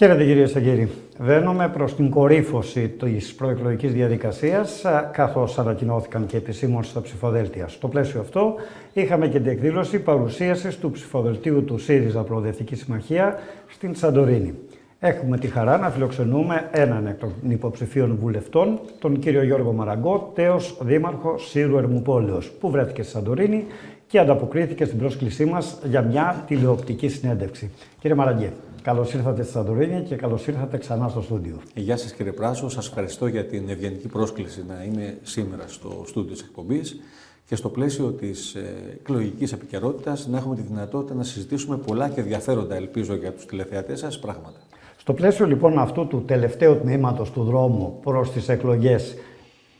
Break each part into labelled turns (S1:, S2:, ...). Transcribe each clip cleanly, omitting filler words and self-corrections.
S1: Χαίρετε κυρίες και κύριοι. Βαίνουμε προς την κορύφωση της προεκλογικής διαδικασίας, καθώς ανακοινώθηκαν και επισήμως στα ψηφοδέλτια. Στο πλαίσιο αυτό, είχαμε και την εκδήλωση παρουσίασης του ψηφοδελτίου του ΣΥΡΙΖΑ Προοδευτική Συμμαχία στην Σαντορίνη. Έχουμε τη χαρά να φιλοξενούμε έναν εκ των υποψηφίων βουλευτών, τον κύριο Γιώργο Μαραγκό, τέος δήμαρχο Σύρου Ερμουπόλεως, που βρέθηκε στη Σαντορίνη και ανταποκρίθηκε στην πρόσκλησή μας για μια τηλεοπτική συνέντευξη. Κύριε Μαραγκέ, καλώς ήρθατε στη Σαντορίνη και καλώς ήρθατε ξανά στο στούντιο.
S2: Γεια σας κύριε Πράσο, σας ευχαριστώ για την ευγενική πρόσκληση να είμαι σήμερα στο στούντιο της εκπομπής και στο πλαίσιο της εκλογικής επικαιρότητας να έχουμε τη δυνατότητα να συζητήσουμε πολλά και ενδιαφέροντα, ελπίζω για τους τηλεθεατές σας, πράγματα.
S1: Στο πλαίσιο λοιπόν αυτού του τελευταίου τμήματος του δρόμου προς τις εκλογές,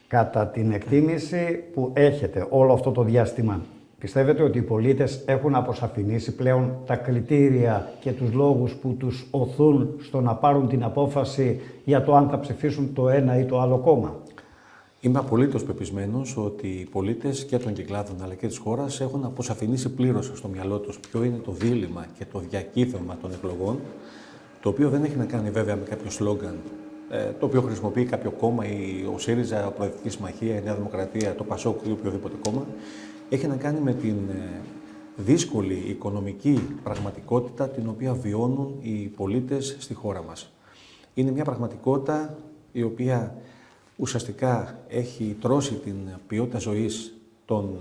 S1: κατά την εκτίμηση που έχετε όλο αυτό το διάστημα, πιστεύετε ότι οι πολίτες έχουν αποσαφηνίσει πλέον τα κριτήρια και τους λόγους που τους οθούν στο να πάρουν την απόφαση για το αν θα ψηφίσουν το ένα ή το άλλο κόμμα?
S2: Είμαι απολύτως πεπισμένος ότι οι πολίτες και των κυκλάδων αλλά και της χώρας έχουν αποσαφηνίσει πλήρως στο μυαλό τους ποιο είναι το δίλημμα και το διακύβευμα των εκλογών, το οποίο δεν έχει να κάνει βέβαια με κάποιο σλόγγαν το οποίο χρησιμοποιεί κάποιο κόμμα, ή ο ΣΥΡΙΖΑ, η Προοδευτική Συμμαχία, η Νέα Δημοκρατία, το ΠΑΣΟΚ ή οποιοδήποτε κόμμα. Έχει να κάνει με την δύσκολη οικονομική πραγματικότητα την οποία βιώνουν οι πολίτες στη χώρα μας. Είναι μια πραγματικότητα η οποία ουσιαστικά έχει τρώσει την ποιότητα ζωής των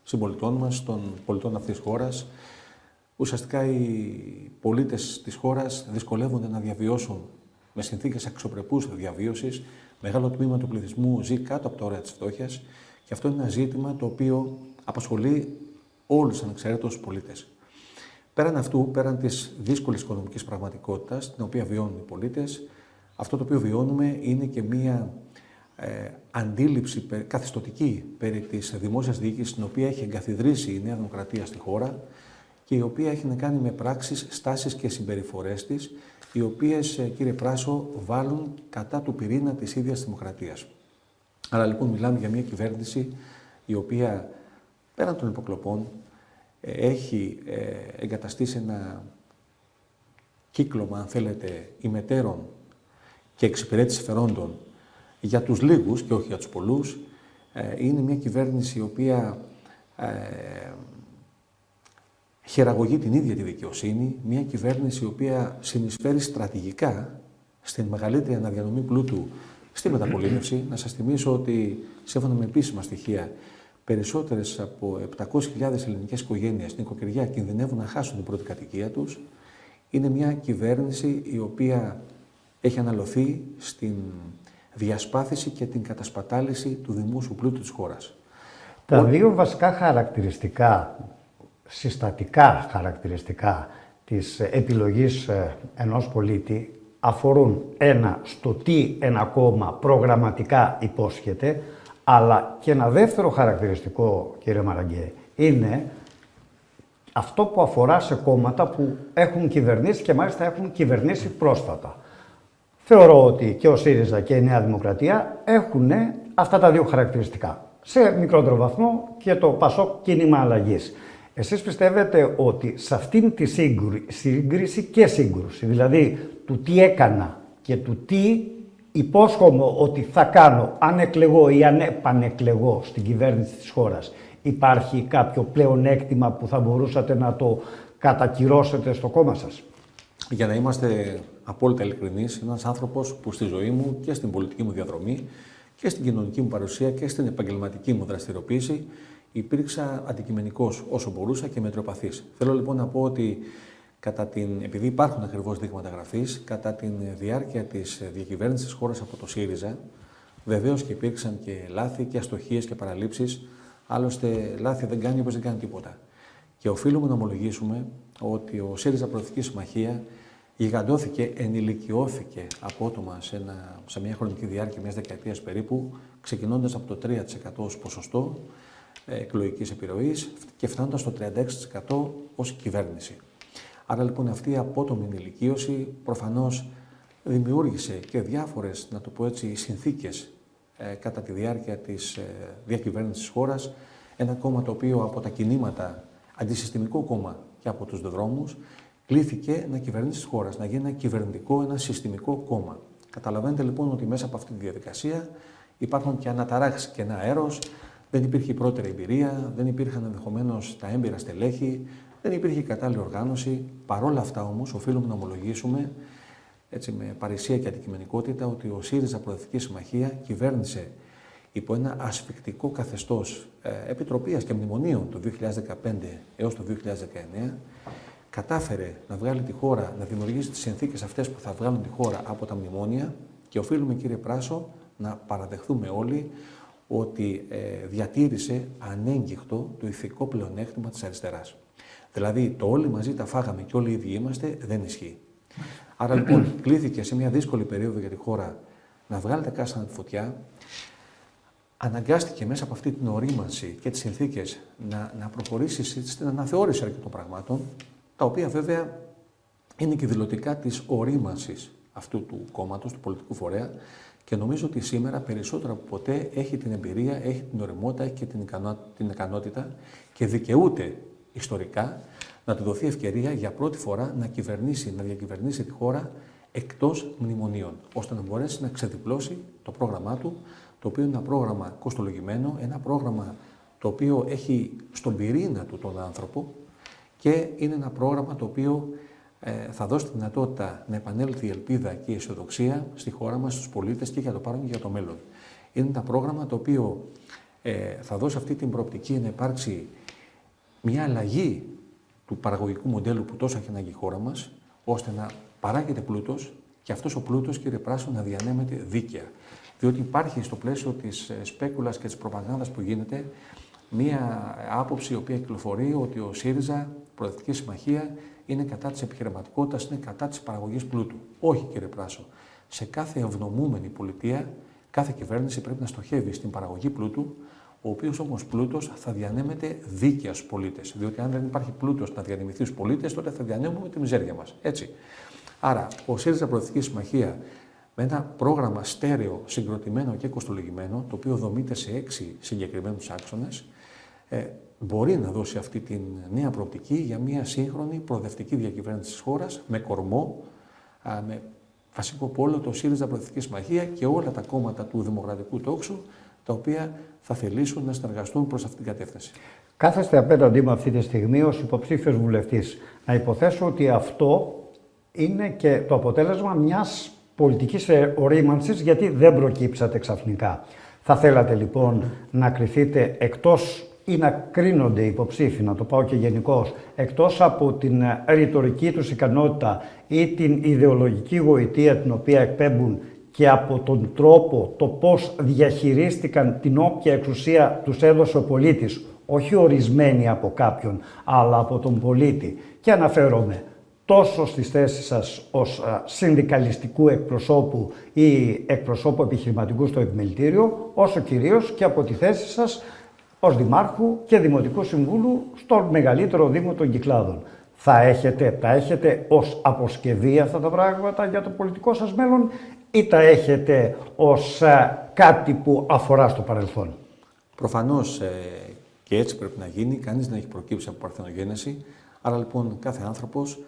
S2: συμπολιτών μας, των πολιτών αυτής της χώρας. Ουσιαστικά οι πολίτες της χώρας δυσκολεύονται να διαβιώσουν με συνθήκες αξιοπρεπούς διαβίωσης. Μεγάλο τμήμα του πληθυσμού ζει κάτω από τα όρια της φτώχειας και αυτό είναι ένα ζήτημα το οποίο απασχολεί όλους ανεξαιρέτως πολίτες. Πέραν αυτού, πέραν της δύσκολης οικονομικής πραγματικότητας την οποία βιώνουν οι πολίτες, αυτό το οποίο βιώνουμε είναι και μία αντίληψη καθιστωτική περί της δημόσιας διοίκησης, την οποία έχει εγκαθιδρύσει η Νέα Δημοκρατία στη χώρα και η οποία έχει να κάνει με πράξεις, στάσεις και συμπεριφορές της, οι οποίες, κύριε Πράσο, βάλουν κατά του πυρήνα της ίδιας δημοκρατίας. Άρα λοιπόν μιλάμε για μια κυβέρνηση η οποία πέραν των υποκλοπών έχει εγκαταστήσει ένα κύκλωμα, αν θέλετε, ημετέρων και εξυπηρέτηση φερόντων για τους λίγους και όχι για τους πολλούς. Είναι μια κυβέρνηση η οποία χειραγωγεί την ίδια τη δικαιοσύνη, μια κυβέρνηση η οποία συνεισφέρει στρατηγικά στην μεγαλύτερη αναδιανομή πλούτου στη μεταπολίτευση. Να σας θυμίσω ότι, σύμφωνα με επίσημα στοιχεία, περισσότερες από 700.000 ελληνικές οικογένειες, νοικοκυριά, κινδυνεύουν να χάσουν την πρώτη κατοικία τους. Είναι μια κυβέρνηση η οποία έχει αναλωθεί στην διασπάθηση και την κατασπατάληση του δημόσιου πλούτου της χώρας.
S1: Τα δύο βασικά χαρακτηριστικά, συστατικά χαρακτηριστικά της επιλογής ενός πολίτη αφορούν ένα στο τι ένα κόμμα προγραμματικά υπόσχεται, αλλά και ένα δεύτερο χαρακτηριστικό, κύριε Μαραγκέ, είναι αυτό που αφορά σε κόμματα που έχουν κυβερνήσει και μάλιστα έχουν κυβερνήσει πρόσφατα. Θεωρώ ότι και ο ΣΥΡΙΖΑ και η Νέα Δημοκρατία έχουν αυτά τα δύο χαρακτηριστικά. Σε μικρότερο βαθμό και το ΠΑΣΟΚ Κίνημα Αλλαγής. Εσείς πιστεύετε ότι σε αυτήν τη σύγκριση και σύγκρουση, δηλαδή του τι έκανα και του τι υπόσχομαι ότι θα κάνω αν εκλεγώ ή αν επανεκλεγώ στην κυβέρνηση της χώρας, υπάρχει κάποιο πλεονέκτημα που θα μπορούσατε να το κατακυρώσετε στο κόμμα σας?
S2: Για να είμαστε απόλυτα ειλικρινείς, είμαι ένας άνθρωπος που στη ζωή μου και στην πολιτική μου διαδρομή και στην κοινωνική μου παρουσία και στην επαγγελματική μου δραστηριοποίηση υπήρξα αντικειμενικός όσο μπορούσα και μετριοπαθής. Θέλω λοιπόν να πω ότι επειδή υπάρχουν ακριβώς δείγματα γραφής, κατά τη διάρκεια της διακυβέρνησης της χώρας από το ΣΥΡΙΖΑ, βεβαίως και υπήρξαν και λάθη και αστοχίες και παραλήψεις. Άλλωστε, λάθη δεν κάνει όπως δεν κάνει τίποτα. Και οφείλουμε να ομολογήσουμε ότι ο ΣΥΡΙΖΑ Προοδευτική Συμμαχία γιγαντώθηκε, ενηλικιώθηκε απότομα σε μια χρονική διάρκεια μιας δεκαετίας περίπου, ξεκινώντας από το 3% ως ποσοστό εκλογικής επιρροής και φτάνοντας στο 36% ως κυβέρνηση. Άρα λοιπόν αυτή η απότομη ενηλικίωση προφανώς δημιούργησε και διάφορες, να το πω έτσι, συνθήκες κατά τη διάρκεια της διακυβέρνησης της χώρας. Ένα κόμμα το οποίο από τα κινήματα, αντισυστημικό κόμμα και από τους δρόμους, κλήθηκε να κυβερνήσει τη χώρα, να γίνει ένα κυβερνητικό, ένα συστημικό κόμμα. Καταλαβαίνετε λοιπόν ότι μέσα από αυτή τη διαδικασία υπάρχουν και αναταράξεις και ένα αέρος, δεν υπήρχε η πρώτερη εμπειρία, δεν υπήρχαν ενδεχομένως τα έμπειρα στελέχη, δεν υπήρχε κατάλληλη οργάνωση. Παρόλα αυτά όμως, οφείλουμε να ομολογήσουμε έτσι, με παρησία και αντικειμενικότητα ότι ο ΣΥΡΙΖΑ Προοδευτική Συμμαχία κυβέρνησε υπό ένα ασφικτικό καθεστώς επιτροπίας και μνημονίων το 2015 έως το 2019, κατάφερε να βγάλει τη χώρα, να δημιουργήσει τις συνθήκες αυτές που θα βγάλουν τη χώρα από τα μνημόνια και οφείλουμε, κύριε Πράσο, να παραδεχθούμε όλοι ότι διατήρησε ανέγκυχτο το ηθικό πλεονέκτημα της αριστεράς. Δηλαδή, το όλοι μαζί τα φάγαμε και όλοι οι ίδιοι είμαστε δεν ισχύει. Άρα λοιπόν κλήθηκε σε μια δύσκολη περίοδο για τη χώρα να βγάλει τα κάστανα τη φωτιά, αναγκάστηκε μέσα από αυτή την ορίμανση και τις συνθήκες να προχωρήσει στην αναθεώρηση αρκετών πραγμάτων, τα οποία βέβαια είναι και δηλωτικά της ορίμανσης αυτού του κόμματος, του πολιτικού φορέα, και νομίζω ότι σήμερα περισσότερο από ποτέ έχει την εμπειρία, έχει την ωριμότητα, έχει και την ικανότητα και δικαιούται ιστορικά να του δοθεί ευκαιρία για πρώτη φορά να διακυβερνήσει τη χώρα εκτός μνημονίων, ώστε να μπορέσει να ξεδιπλώσει το πρόγραμμά του, το οποίο είναι ένα πρόγραμμα κοστολογημένο, ένα πρόγραμμα το οποίο έχει στον πυρήνα του τον άνθρωπο και είναι ένα πρόγραμμα το οποίο θα δώσει τη δυνατότητα να επανέλθει η ελπίδα και η αισιοδοξία στη χώρα μας, στους πολίτες και για το παρόν και για το μέλλον. Είναι ένα πρόγραμμα το οποίο θα δώσει αυτή την προοπτική να υπάρξει μια αλλαγή του παραγωγικού μοντέλου που τόσο έχει ανάγκη η χώρα μας, ώστε να παράγεται πλούτος και αυτός ο πλούτος, κύριε Πράσο, να διανέμεται δίκαια. Διότι υπάρχει στο πλαίσιο της σπέκουλας και της προπαγάνδας που γίνεται μία άποψη η οποία κυκλοφορεί ότι ο ΣΥΡΙΖΑ, Προοδευτική Συμμαχία, είναι κατά της επιχειρηματικότητας, είναι κατά της παραγωγής πλούτου. Όχι, κύριε Πράσο. Σε κάθε ευνομούμενη πολιτεία, κάθε κυβέρνηση πρέπει να στοχεύει στην παραγωγή πλούτου, ο οποίος όμως πλούτος θα διανέμεται δίκαια στους πολίτες. Διότι αν δεν υπάρχει πλούτος να διανεμηθεί στους πολίτες, τότε θα διανέμουμε τη μιζέρια μας. Έτσι. Άρα, ο ΣΥΡΙΖΑ Προοδευτική Συμμαχία, με ένα πρόγραμμα στέρεο, συγκροτημένο και κοστολογημένο, το οποίο δομείται σε 6 συγκεκριμένους άξονες, μπορεί να δώσει αυτή τη νέα προοπτική για μια σύγχρονη προοδευτική διακυβέρνηση της χώρας, με κορμό, με βασικό πόλο το ΣΥΡΙΖΑ Προοδευτική Συμμαχία και όλα τα κόμματα του δημοκρατικού τόξου, τα οποία θα θελήσουν να συνεργαστούν προς αυτήν την κατεύθυνση.
S1: Κάθεστε απέναντί μου αυτή τη στιγμή ως υποψήφιος βουλευτής. Να υποθέσω ότι αυτό είναι και το αποτέλεσμα μιας πολιτικής ορίμανσης, γιατί δεν προκύψατε ξαφνικά. Θα θέλατε λοιπόν να κριθείτε εκτός ή να κρίνονται υποψήφοι, να το πάω και γενικώς, εκτός από την ρητορική τους ικανότητα ή την ιδεολογική γοητεία την οποία εκπέμπουν και από τον τρόπο, το πώς διαχειρίστηκαν την όποια εξουσία τους έδωσε ο πολίτης, όχι ορισμένοι από κάποιον, αλλά από τον πολίτη. Και αναφέρομαι τόσο στις θέσεις σας ως συνδικαλιστικού εκπροσώπου ή εκπροσώπου επιχειρηματικού στο επιμελητήριο, όσο κυρίως και από τη θέση σας ως Δημάρχου και Δημοτικού Συμβούλου στο μεγαλύτερο Δήμο των Κυκλάδων. Τα έχετε ως αποσκευή αυτά τα πράγματα για το πολιτικό σας μέλλον ή τα έχετε ως κάτι που αφορά στο παρελθόν?
S2: Προφανώς και έτσι πρέπει να γίνει, κανείς δεν έχει προκύψει από παρθενογένεση, άρα λοιπόν κάθε άνθρωπος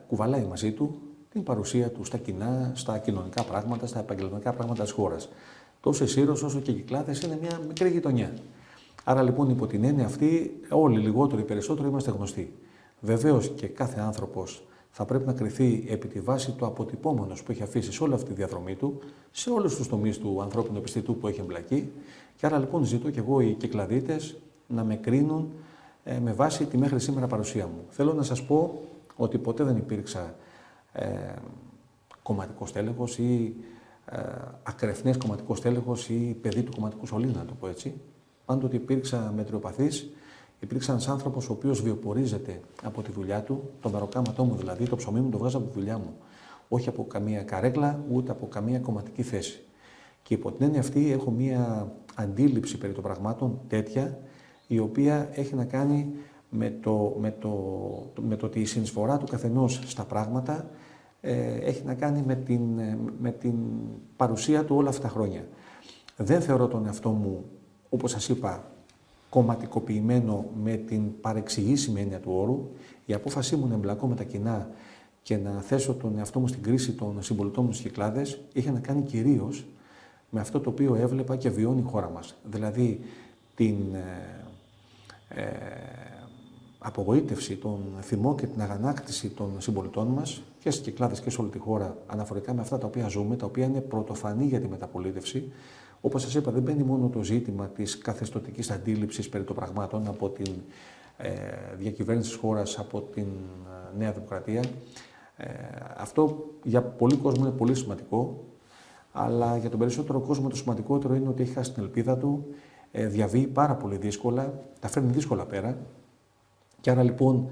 S2: κουβαλάει μαζί του την παρουσία του στα κοινά, στα κοινωνικά πράγματα, στα επαγγελματικά πράγματα της χώρας. Τόσο η Σύρος όσο και οι Κυκλάδες είναι μια μικρή γειτονιά. Άρα λοιπόν υπό την έννοια αυτή όλοι λιγότερο ή περισσότερο είμαστε γνωστοί. Βεβαίως και κάθε άνθρωπος θα πρέπει να κριθεί επί τη βάση του αποτυπώματος που έχει αφήσει σε όλη αυτή τη διαδρομή του, σε όλους τους τομείς του ανθρώπινου επιστητού που έχει εμπλακεί. Και άρα λοιπόν ζητώ και εγώ οι Κυκλαδίτες να με κρίνουν με βάση τη μέχρι σήμερα παρουσία μου. Θέλω να σας πω ότι ποτέ δεν υπήρξα κομματικός τέλεχος ή ακρεφνές κομματικός τέλεχος ή παιδί του κομματικού σωλήνα, να το πω έτσι. Πάντοτε υπήρξα μετριοπαθής, υπήρξα ένας άνθρωπος ο οποίος βιοπορίζεται από τη δουλειά του, το μεροκάματό μου δηλαδή, το ψωμί μου το βγάζω από τη δουλειά μου. Όχι από καμία καρέκλα, ούτε από καμία κομματική θέση. Και υπό την έννοια αυτή έχω μία αντίληψη περί των πραγμάτων τέτοια, η οποία έχει να κάνει με το ότι η συνεισφορά του καθενός στα πράγματα έχει να κάνει με την παρουσία του όλα αυτά τα χρόνια. Δεν θεωρώ τον εαυτό μου, όπως σας είπα, κομματικοποιημένο με την παρεξηγήσιμη έννοια του όρου. Η απόφασή μου να εμπλακώ με τα κοινά και να θέσω τον εαυτό μου στην κρίση των συμπολιτών μου στις Κυκλάδες είχε να κάνει κυρίως με αυτό το οποίο έβλεπα και βιώνει η χώρα μας. Δηλαδή την απογοήτευση, τον θυμό και την αγανάκτηση των συμπολιτών μας και στις Κυκλάδες και σε όλη τη χώρα αναφορικά με αυτά τα οποία ζούμε, τα οποία είναι πρωτοφανή για τη μεταπολίτευση. Όπως σας είπα, δεν μπαίνει μόνο το ζήτημα της καθεστωτικής αντίληψης περί των πραγμάτων από την διακυβέρνηση της χώρας, από την Νέα Δημοκρατία. Αυτό για πολλοί κόσμο είναι πολύ σημαντικό, αλλά για τον περισσότερο κόσμο το σημαντικότερο είναι ότι έχει χάσει την ελπίδα του, διαβεί πάρα πολύ δύσκολα, τα φέρνει δύσκολα πέρα. Και άρα λοιπόν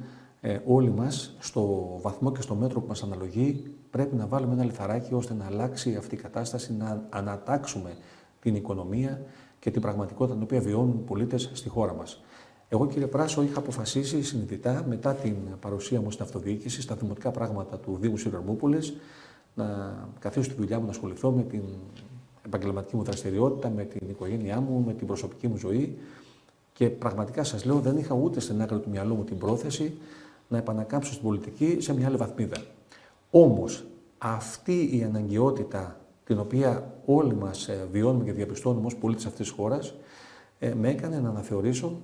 S2: όλοι μας, στο βαθμό και στο μέτρο που μας αναλογεί, πρέπει να βάλουμε ένα λιθαράκι ώστε να αλλάξει αυτή η κατάσταση, να ανατάξουμε την οικονομία και την πραγματικότητα την οποία βιώνουν οι πολίτες στη χώρα μας. Εγώ, κύριε Πράσο, είχα αποφασίσει συνειδητά μετά την παρουσία μου στην αυτοδιοίκηση, στα δημοτικά πράγματα του Δήμου Σιδηρομούπολης, να καθίσω στη δουλειά μου, να ασχοληθώ με την επαγγελματική μου δραστηριότητα, με την οικογένειά μου, με την προσωπική μου ζωή. Και πραγματικά σας λέω, δεν είχα ούτε στην άκρη του μυαλού μου την πρόθεση να επανακάμψω στην πολιτική σε μια άλλη βαθμίδα. Όμως, αυτή η αναγκαιότητα, την οποία όλοι μας βιώνουμε και διαπιστώνουμε ως πολίτες αυτής της χώρας, με έκανε να αναθεωρήσω.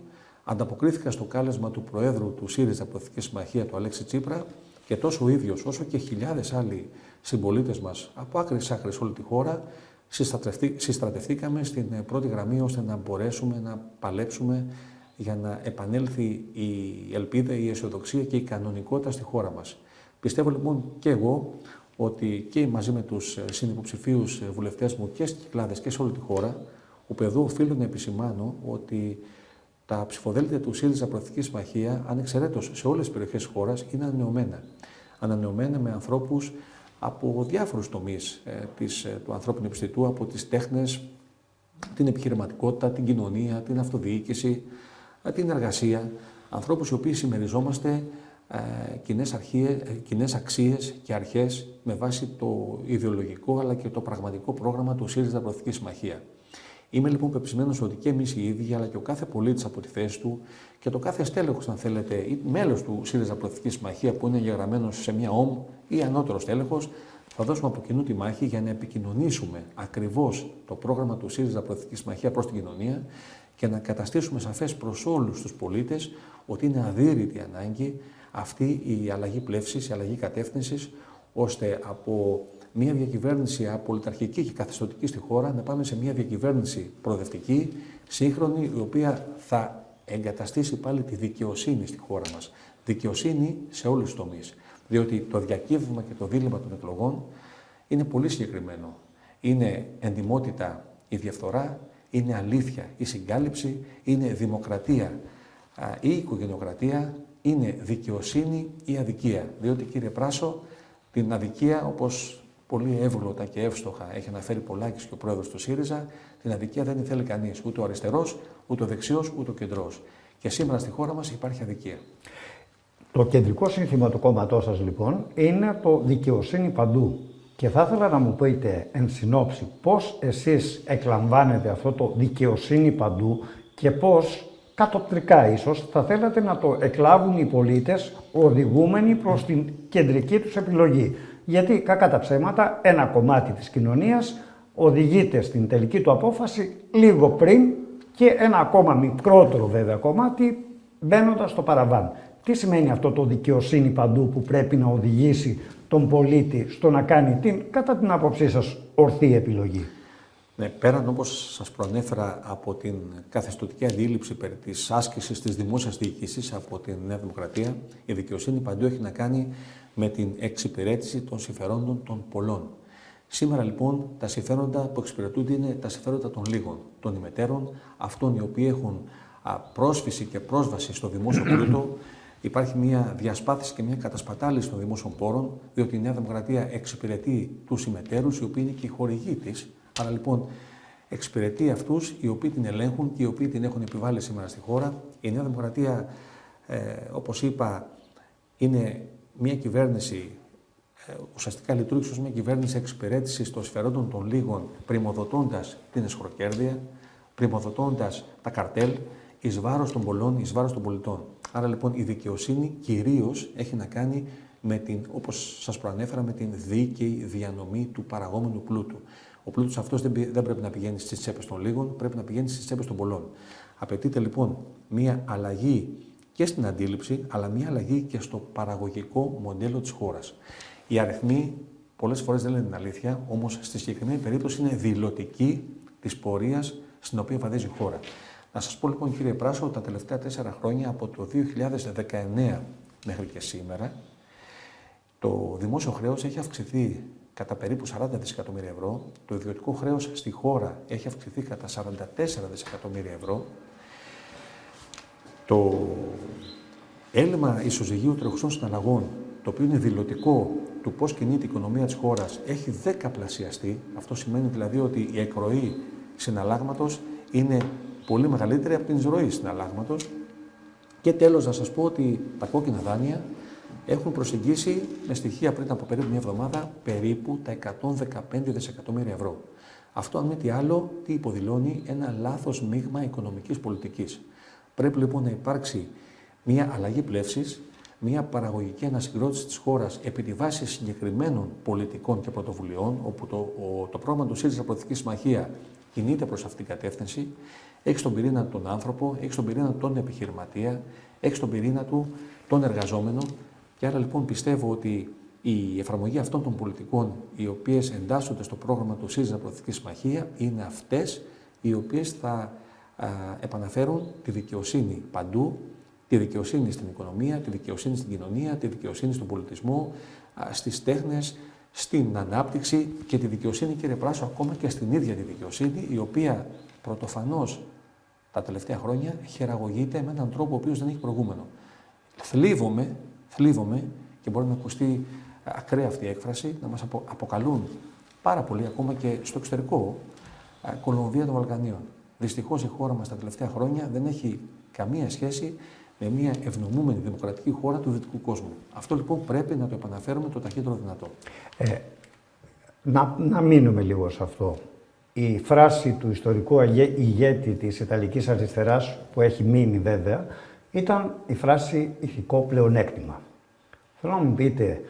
S2: Ανταποκρίθηκα στο κάλεσμα του Προέδρου του ΣΥΡΙΖΑ Προοδευτική Συμμαχία, του Αλέξη Τσίπρα, και τόσο ο ίδιος όσο και χιλιάδες άλλοι συμπολίτες μας από άκρη σ' άκρη σε όλη τη χώρα συστρατευτήκαμε στην πρώτη γραμμή ώστε να μπορέσουμε να παλέψουμε για να επανέλθει η ελπίδα, η αισιοδοξία και η κανονικότητα στη χώρα μας. Πιστεύω λοιπόν και εγώ ότι και μαζί με τους συνυποψηφίους βουλευτές μου και στις Κυκλάδες και σε όλη τη χώρα, όπου εδώ οφείλω να επισημάνω ότι τα ψηφοδέλτια του ΣΥΡΙΖΑ Προοδευτική Συμμαχία, ανεξαιρέτως σε όλες τις περιοχές της χώρας, είναι ανανεωμένα. Ανανεωμένα με ανθρώπους από διάφορους τομείς του ανθρώπινου επιστητού, από τις τέχνες, την επιχειρηματικότητα, την κοινωνία, την αυτοδιοίκηση, την εργασία. Ανθρώπους οι οποίοι συμμεριζόμαστε κοινές αξίες και αρχές με βάση το ιδεολογικό αλλά και το πραγματικό πρόγραμμα του ΣΥΡΙΖΑ Προοδευτική Συμμαχία. Είμαι λοιπόν πεπισμένος ότι και εμείς οι ίδιοι, αλλά και ο κάθε πολίτης από τη θέση του και το κάθε στέλεχος, αν θέλετε, ή μέλος του ΣΥΡΙΖΑ Προοδευτική Συμμαχία που είναι εγγεγραμμένος σε μια ΟΜ ή ανώτερο στέλεχος, θα δώσουμε από κοινού τη μάχη για να επικοινωνήσουμε ακριβώς το πρόγραμμα του ΣΥΡΙΖΑ Προοδευτική Συμμαχία προς την κοινωνία και να καταστήσουμε σαφές προς όλους τους πολίτες ότι είναι αδύρυτη ανάγκη αυτή η αλλαγή πλεύσης, η αλλαγή κατεύθυνσης, ώστε από μια διακυβέρνηση απολυταρχική και καθεστωτική στη χώρα να πάμε σε μια διακυβέρνηση προοδευτική, σύγχρονη, η οποία θα εγκαταστήσει πάλι τη δικαιοσύνη στη χώρα μας. Δικαιοσύνη σε όλους τους τομείς. Διότι το διακύβευμα και το δίλημμα των εκλογών είναι πολύ συγκεκριμένο. Είναι εντιμότητα η διαφθορά, είναι αλήθεια η συγκάλυψη, είναι δημοκρατία ή οικογενειοκρατία, είναι δικαιοσύνη ή αδικία. Διότι, κύριε Πράσο, την αδικία, όπως πολύ εύγλωτα και εύστοχα έχει αναφέρει Πολάκης και ο πρόεδρος του ΣΥΡΙΖΑ, την αδικία δεν θέλει κανείς, ούτε ο αριστερός, ούτε ο δεξιός, ούτε ο κεντρός. Και σήμερα στη χώρα μας υπάρχει αδικία.
S1: Το κεντρικό σύνθημα του κόμματός σας λοιπόν είναι το δικαιοσύνη παντού. Και θα ήθελα να μου πείτε εν συνόψη πώς εσείς εκλαμβάνετε αυτό το δικαιοσύνη παντού και πώς κατοπτρικά ίσως θα θέλατε να το εκλάβουν οι πολίτες οδηγούμενοι προς την κεντρική τους επιλογή. Γιατί κακά τα ψέματα ένα κομμάτι της κοινωνίας οδηγείται στην τελική του απόφαση λίγο πριν και ένα ακόμα μικρότερο βέβαια κομμάτι μπαίνοντας στο παραβάν. Τι σημαίνει αυτό το δικαιοσύνη παντού που πρέπει να οδηγήσει τον πολίτη στο να κάνει την, κατά την άποψή σας, ορθή επιλογή?
S2: Ναι, πέραν όπως σας προανέφερα από την καθεστωτική αντίληψη περί της άσκησης της δημόσιας διοίκησης από την Νέα Δημοκρατία, η δικαιοσύνη παντού έχει να κάνει με την εξυπηρέτηση των συμφερόντων των πολλών. Σήμερα λοιπόν τα συμφέροντα που εξυπηρετούνται είναι τα συμφέροντα των λίγων, των ημετέρων, αυτών οι οποίοι έχουν πρόσφυση και πρόσβαση στο δημόσιο πλούτο. Υπάρχει μια διασπάθηση και μια κατασπατάληση των δημόσιων πόρων, διότι η Νέα Δημοκρατία εξυπηρετεί τους ημετέρους, οι οποίοι είναι και οι χορηγοί της. Άρα λοιπόν εξυπηρετεί αυτούς οι οποίοι την ελέγχουν και οι οποίοι την έχουν επιβάλει σήμερα στη χώρα. Η Νέα Δημοκρατία, όπως είπα, είναι μια κυβέρνηση, ουσιαστικά λειτουργεί ως μια κυβέρνηση εξυπηρέτησης των συμφερόντων των λίγων, πριμοδοτώντας την εσχροκέρδεια, πριμοδοτώντας τα καρτέλ εις βάρος των πολλών, εις βάρος των πολιτών. Άρα λοιπόν η δικαιοσύνη κυρίως έχει να κάνει με την, όπως σας προανέφερα, με την δίκαιη διανομή του παραγόμενου πλούτου. Ο πλούτος αυτός δεν πρέπει να πηγαίνει στις τσέπες των λίγων, πρέπει να πηγαίνει στις τσέπες των πολλών. Απαιτείται λοιπόν μία αλλαγή και στην αντίληψη, αλλά μία αλλαγή και στο παραγωγικό μοντέλο της χώρας. Οι αριθμοί πολλές φορές δεν λένε την αλήθεια, όμως στη συγκεκριμένη περίπτωση είναι δηλωτική της πορείας στην οποία βαδίζει η χώρα. Να σας πω λοιπόν, κύριε Πράσο, τα τελευταία 4 χρόνια, από το 2019 μέχρι και σήμερα, το δημόσιο χρέος έχει αυξηθεί κατά περίπου 40 δισεκατομμύρια ευρώ, το ιδιωτικό χρέος στη χώρα έχει αυξηθεί κατά 44 δισεκατομμύρια ευρώ, το έλλειμμα ισοζυγίου τρεχουσών συναλλαγών, το οποίο είναι δηλωτικό του πώς κινείται η οικονομία της χώρας, έχει 10πλασιαστεί. Αυτό σημαίνει δηλαδή ότι η εκροή συναλλάγματος είναι πολύ μεγαλύτερη από την εισρωή συναλλάγματος. Και τέλος, να σας πω ότι τα κόκκινα δάνεια έχουν προσεγγίσει με στοιχεία πριν από περίπου μια εβδομάδα περίπου τα 115 δισεκατομμύρια ευρώ. Αυτό, αν μη τι άλλο, τι υποδηλώνει? Ένα λάθος μείγμα οικονομικής πολιτικής. Πρέπει λοιπόν να υπάρξει μια αλλαγή πλεύσης, μια παραγωγική ανασυγκρότηση της χώρας επί τη βάση συγκεκριμένων πολιτικών και πρωτοβουλειών, όπου το πρόγραμμα του ΣΥΡΙΖΑ Προοδευτική Συμμαχία κινείται προς αυτήν την κατεύθυνση. Έχει στον πυρήνα τον άνθρωπο, έχει στον πυρήνα τον επιχειρηματία, έχει στον πυρήνα του τον εργαζόμενο. Και άρα λοιπόν πιστεύω ότι η εφαρμογή αυτών των πολιτικών, οι οποίες εντάσσονται στο πρόγραμμα του ΣΥΡΙΖΑ Προοδευτική Συμμαχία, είναι αυτές οι οποίες θα επαναφέρουν τη δικαιοσύνη παντού, τη δικαιοσύνη στην οικονομία, τη δικαιοσύνη στην κοινωνία, τη δικαιοσύνη στον πολιτισμό, στις τέχνες, στην ανάπτυξη και τη δικαιοσύνη, κύριε Πράσο, ακόμα και στην ίδια τη δικαιοσύνη, η οποία πρωτοφανώς τα τελευταία χρόνια χειραγωγείται με έναν τρόπο ο οποίος δεν έχει προηγούμενο. Θλίβομαι και μπορεί να ακουστεί ακραία αυτή η έκφραση, να μας αποκαλούν πάρα πολύ, ακόμα και στο εξωτερικό, Κολομβία των Βαλκανίων. Δυστυχώς η χώρα μας τα τελευταία χρόνια δεν έχει καμία σχέση με μια ευνομούμενη δημοκρατική χώρα του δυτικού κόσμου. Αυτό λοιπόν πρέπει να το επαναφέρουμε το ταχύτερο δυνατό.
S1: Να μείνουμε λίγο σε αυτό. Η φράση του ιστορικού ηγέτη της Ιταλικής Αριστεράς, που έχει μείνει βέβαια, ήταν η φράση ηθικό πλεονέκτημα. Θέλω να μου πείτε,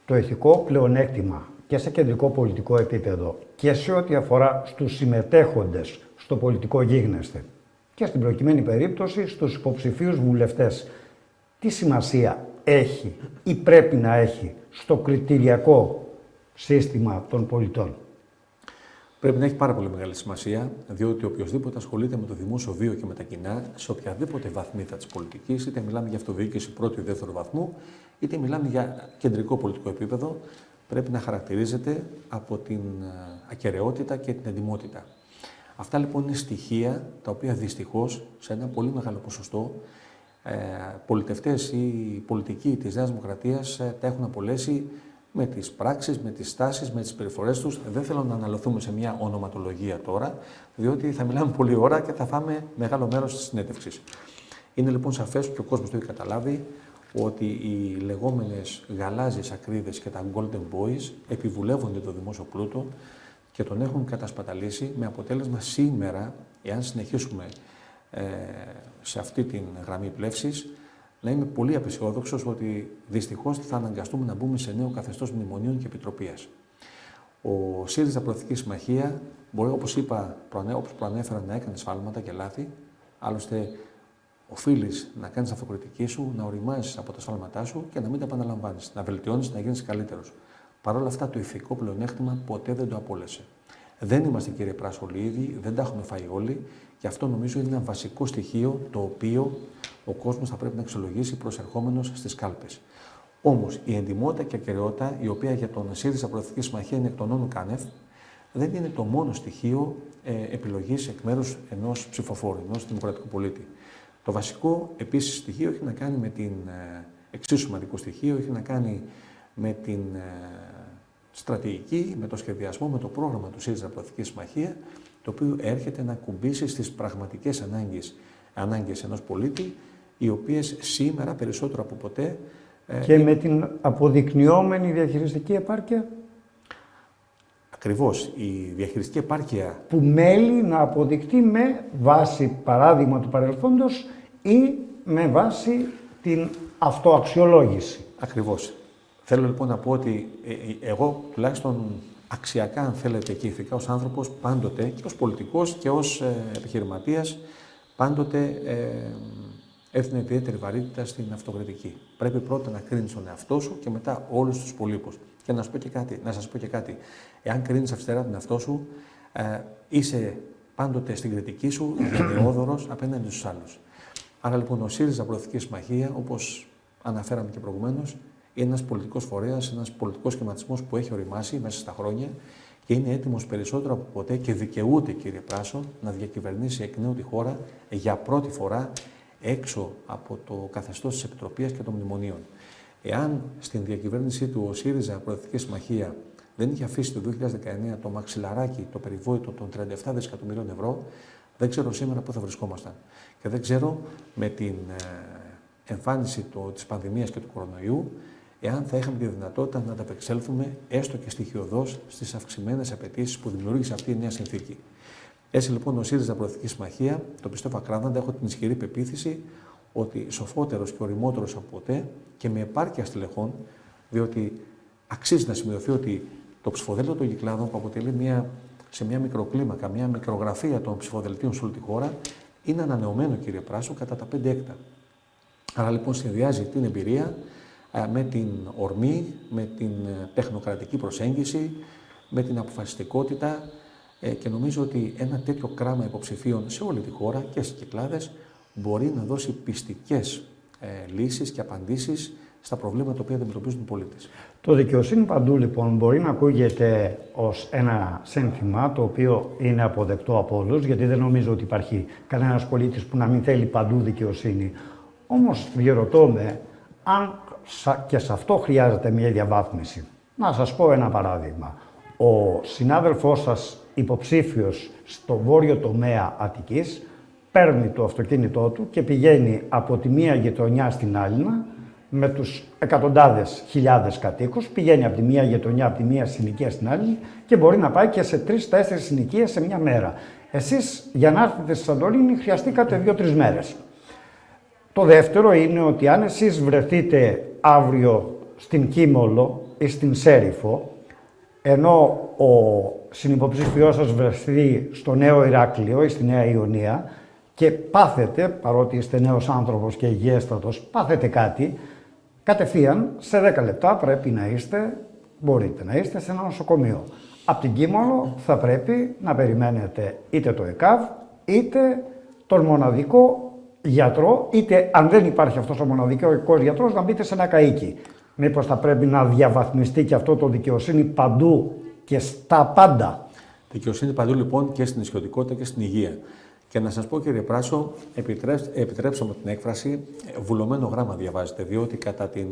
S1: το ηθικό πλεονέκτημα και σε κεντρικό πολιτικό επίπεδο και σε ό,τι αφορά στους συμμετέχοντες στο πολιτικό γίγνεσθε και στην προκειμένη περίπτωση στους υποψηφίους βουλευτές, τι σημασία έχει ή πρέπει να έχει στο κριτηριακό σύστημα των πολιτών?
S2: Πρέπει να έχει πάρα πολύ μεγάλη σημασία, διότι οποιοδήποτε ασχολείται με το δημόσιο βίο και με τα κοινά, σε οποιαδήποτε βαθμίδα της πολιτικής, είτε μιλάμε για αυτοδιοίκηση πρώτου ή δεύτερου βαθμού, είτε μιλάμε για κεντρικό πολιτικό επίπεδο, πρέπει να χαρακτηρίζεται από την ακεραιότητα και την εντιμότητα. Αυτά λοιπόν είναι στοιχεία τα οποία δυστυχώς σε ένα πολύ μεγάλο ποσοστό πολιτευτές ή πολιτικοί της Νέας Δημοκρατίας τα έχουν απολέσει με τις πράξεις, με τις στάσεις, με τις περιφορές τους. Δεν θέλω να αναλωθούμε σε μια ονοματολογία τώρα, διότι θα μιλάμε πολλή ώρα και θα φάμε μεγάλο μέρος της συνέντευξης. Είναι λοιπόν σαφές και ο κόσμος το έχει καταλάβει ότι οι λεγόμενες γαλάζιες ακρίδες και τα golden boys επιβουλεύονται το δημόσιο πλούτο και τον έχουν κατασπαταλήσει, με αποτέλεσμα σήμερα, εάν συνεχίσουμε σε αυτή την γραμμή πλεύσης, να είμαι πολύ απαισιόδοξος ότι δυστυχώς θα αναγκαστούμε να μπούμε σε νέο καθεστώς μνημονίων και επιτροπίας. Ο ΣΥΡΙΖΑ Προοδευτική Συμμαχία μπορεί, όπως προανέφερα, να έκανε σφάλματα και λάθη. Άλλωστε, οφείλεις να κάνεις αυτοκριτική σου, να οριμάζεις από τα σφάλματά σου και να μην τα επαναλαμβάνεις, να βελτιώνεις, να γίνεις καλύτερος. Παρ' όλα αυτά, το ηθικό πλεονέκτημα ποτέ δεν το απόλυσε. Δεν είμαστε, κύριε Πράσο, όλοι ίδιοι, δεν τα έχουμε φάει όλοι και αυτό νομίζω είναι ένα βασικό στοιχείο το οποίο ο κόσμος θα πρέπει να αξιολογήσει προσερχόμενος στις κάλπες. Όμως η εντιμότητα και ακεραιότητα, η οποία για τον ΣΥΡΙΖΑ Προοδευτική Συμμαχία είναι εκ των όνων κάνευ, δεν είναι το μόνο στοιχείο επιλογής εκ μέρους ενός ψηφοφόρου, ενός δημοκρατικού πολίτη. Το βασικό επίσης στοιχείο έχει να κάνει με την εξίσου σημαντικό στοιχείο, έχει να κάνει με την στρατηγική, με το σχεδιασμό, με το πρόγραμμα του ΣΥΡΙΖΑ Προοδευτική Συμμαχία, το οποίο έρχεται να κουμπίσει στις πραγματικές ανάγκες ενός πολίτη, οι οποίες σήμερα περισσότερο από ποτέ...
S1: Και με την αποδεικνυόμενη διαχειριστική επάρκεια.
S2: Ακριβώς. Η διαχειριστική επάρκεια.
S1: Που μέλει να αποδεικτεί με βάση παράδειγμα του παρελθόντος ή με βάση την αυτοαξιολόγηση.
S2: Ακριβώς. Θέλω λοιπόν να πω ότι εγώ τουλάχιστον αξιακά, αν θέλετε, και ηθικά ως άνθρωπος, πάντοτε και ως πολιτικός και ως επιχειρηματίας, πάντοτε έδινε ιδιαίτερη βαρύτητα στην αυτοκριτική. Πρέπει πρώτα να κρίνεις τον εαυτό σου και μετά όλους τους υπολείπους. Και να σας πω και κάτι. Εάν κρίνεις αυστηρά τον εαυτό σου, είσαι πάντοτε στην κριτική σου γενναιόδωρος απέναντι στους άλλους. Άρα λοιπόν ο ΣΥΡΙΖΑ Προοδευτική Συμμαχία, όπως αναφέραμε και προηγουμένως, είναι ένας πολιτικός φορέας, ένας πολιτικός σχηματισμός που έχει οριμάσει μέσα στα χρόνια και είναι έτοιμος περισσότερο από ποτέ και δικαιούται, κύριε Πράσο, να διακυβερνήσει εκ νέου τη χώρα για πρώτη φορά έξω από το καθεστώς της Επιτροπής και των Μνημονίων. Εάν στην διακυβέρνησή του ο ΣΥΡΙΖΑ Προοδευτική Συμμαχία δεν είχε αφήσει το 2019 το μαξιλαράκι, το περιβόητο των 37 δισεκατομμυρίων ευρώ, δεν ξέρω σήμερα πού θα βρισκόμασταν. Και δεν ξέρω με την εμφάνιση της πανδημίας και του κορονοϊού, εάν θα είχαμε τη δυνατότητα να ανταπεξέλθουμε έστω και στοιχειωδώς στις αυξημένες απαιτήσεις που δημιούργησε αυτή η νέα συνθήκη. Έτσι λοιπόν ο ΣΥΡΙΖΑ Προοδευτική Συμμαχία, το πιστεύω ακράδαντα, έχω την ισχυρή πεποίθηση ότι σοφότερος και οριμότερος από ποτέ και με επάρκεια στελεχών, διότι αξίζει να σημειωθεί ότι το ψηφοδέλτιο των Κυκλάδων, που αποτελεί σε μια μικροκλίμακα, μια μικρογραφία των ψηφοδελτίων σε όλη τη χώρα, είναι ανανεωμένο, κύριε Πράσο, κατά τα 5 έκτα. Άρα λοιπόν συνδυάζει την εμπειρία με την ορμή, με την τεχνοκρατική προσέγγιση, με την αποφασιστικότητα και νομίζω ότι ένα τέτοιο κράμα υποψηφίων σε όλη τη χώρα και στις Κυκλάδες μπορεί να δώσει πιστικές λύσεις και απαντήσεις στα προβλήματα τα οποία αντιμετωπίζουν οι πολίτες.
S1: Το δικαιοσύνη παντού λοιπόν μπορεί να ακούγεται ως ένα σύνθημα το οποίο είναι αποδεκτό από όλους, γιατί δεν νομίζω ότι υπάρχει κανένας πολίτης που να μην θέλει παντού δικαιοσύνη. Όμως διερωτώ με αν και σε αυτό χρειάζεται μια διαβάθμιση. Να σας πω ένα παράδειγμα. Ο συνάδελφός σας υποψήφιος στο βόρειο τομέα Αττικής παίρνει το αυτοκίνητό του και πηγαίνει από τη μία γειτονιά στην άλλη με τους εκατοντάδες χιλιάδες κατοίκους, πηγαίνει από τη μία γειτονιά, από τη μία συνοικία στην άλλη και μπορεί να πάει και σε 3-4 συνοικίες σε μια μέρα. Εσείς για να έρθετε στη Σαντορίνη χρειαστήκατε 2-3 μέρες. Το δεύτερο είναι ότι αν εσείς βρεθείτε αύριο στην Κίμολο ή στην Σέριφο, ενώ ο συνυποψήφιός σας βρεθεί στο Νέο Ηράκλειο ή στη Νέα Ιωνία και πάθετε, παρότι είστε νέος άνθρωπος και υγιέστατος, πάθετε κάτι, κατευθείαν σε 10 λεπτά πρέπει να μπορείτε να είστε σε ένα νοσοκομείο. Από την Κίμολο θα πρέπει να περιμένετε είτε το ΕΚΑΒ, είτε τον μοναδικό γιατρό, είτε αν δεν υπάρχει αυτός ο μοναδικός γιατρός να μπείτε σε ένα καΐκι. Μήπως θα πρέπει να διαβαθμιστεί και αυτό το δικαιοσύνη παντού και στα πάντα.
S2: Δικαιοσύνη παντού λοιπόν και στην νησιωτικότητα και στην υγεία. Και να σας πω, κύριε Πράσο, επιτρέψτε μου την έκφραση, βουλωμένο γράμμα διαβάζετε, διότι κατά τη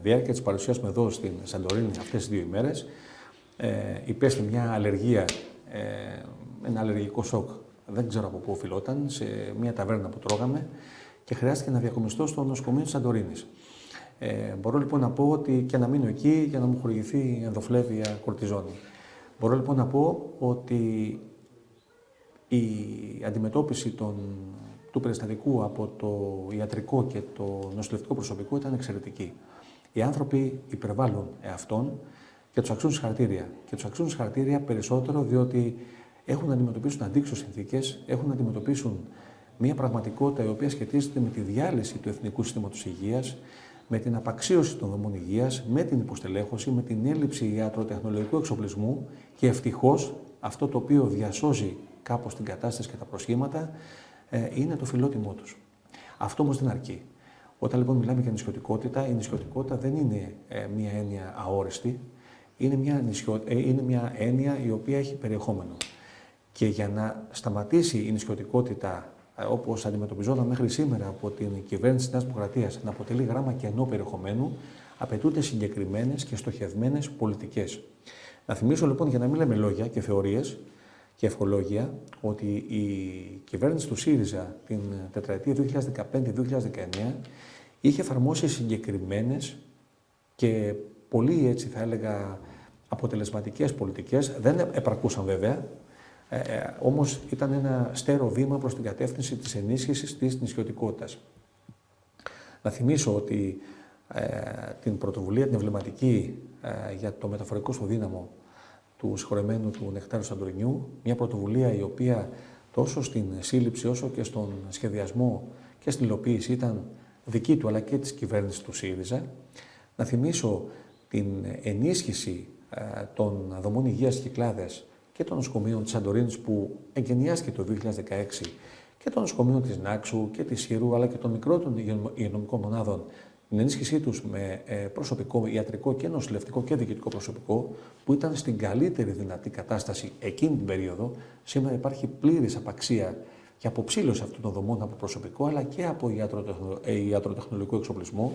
S2: διάρκεια της παρουσίας μου εδώ στην Σαντορίνη αυτές τις 2 ημέρες υπέστη μια αλλεργία, ένα αλλεργικό σοκ. Δεν ξέρω από πού οφειλόταν, σε μια ταβέρνα που τρώγαμε και χρειάστηκε να διακομιστώ στο νοσοκομείο της Σαντορίνης. Μπορώ λοιπόν να πω ότι και να μείνω εκεί για να μου χορηγηθεί ενδοφλέβεια κορτιζόνη. Μπορώ λοιπόν να πω ότι η αντιμετώπιση του περιστατικού από το ιατρικό και το νοσηλευτικό προσωπικό ήταν εξαιρετική. Οι άνθρωποι υπερβάλλουν εαυτόν και τους αξίζουν συγχαρητήρια. Και τους αξίζουν συγχαρητήρια περισσότερο διότι έχουν να αντιμετωπίσουν αντίξωες συνθήκες, έχουν να αντιμετωπίσουν μια πραγματικότητα η οποία σχετίζεται με τη διάλυση του εθνικού συστήματος υγείας, με την απαξίωση των δομών υγείας, με την υποστελέχωση, με την έλλειψη ιατροτεχνολογικού εξοπλισμού και ευτυχώς αυτό το οποίο διασώζει κάπως την κατάσταση και τα προσχήματα είναι το φιλότιμό τους. Αυτό όμως δεν αρκεί. Όταν λοιπόν μιλάμε για νησιωτικότητα, η νησιωτικότητα δεν είναι μια έννοια αόριστη, είναι μια έννοια η οποία έχει περιεχόμενο. Και για να σταματήσει η νησιωτικότητα όπως αντιμετωπιζόταν μέχρι σήμερα από την κυβέρνηση της Νέας Δημοκρατίας να αποτελεί γράμμα κενό περιεχομένου, απαιτούνται συγκεκριμένες και στοχευμένες πολιτικές. Να θυμίσω λοιπόν, για να μην λέμε λόγια και θεωρίες και ευχολόγια, ότι η κυβέρνηση του ΣΥΡΙΖΑ την τετραετία 2015-2019 είχε εφαρμόσει συγκεκριμένες και πολύ, έτσι θα έλεγα, αποτελεσματικές πολιτικές, δεν επαρκούσαν βέβαια, όμως ήταν ένα στέρεο βήμα προς την κατεύθυνση της ενίσχυσης της νησιωτικότητας. Να θυμίσω ότι την πρωτοβουλία, την εμβληματική για το μεταφορικό ισοδύναμο του συγχωρεμένου του Νεκτάριου Σαντορινιού, μια πρωτοβουλία η οποία τόσο στην σύλληψη όσο και στον σχεδιασμό και στην υλοποίηση ήταν δική του αλλά και της κυβέρνησης του ΣΥΡΙΖΑ. Να θυμίσω την ενίσχυση των δομών υγείας στις Κυκλάδες και των νοσοκομείων της Σαντορίνης που εγκαινιάστηκε το 2016 και των νοσοκομείων της Νάξου και της Σύρου αλλά και των μικρότερων υγειονομικών μονάδων, την ενίσχυσή τους με προσωπικό, ιατρικό και νοσηλευτικό και διοικητικό προσωπικό που ήταν στην καλύτερη δυνατή κατάσταση εκείνη την περίοδο. Σήμερα υπάρχει πλήρης απαξία και αποψήλωση αυτών των δομών από προσωπικό αλλά και από ιατροτεχνολογικό εξοπλισμό.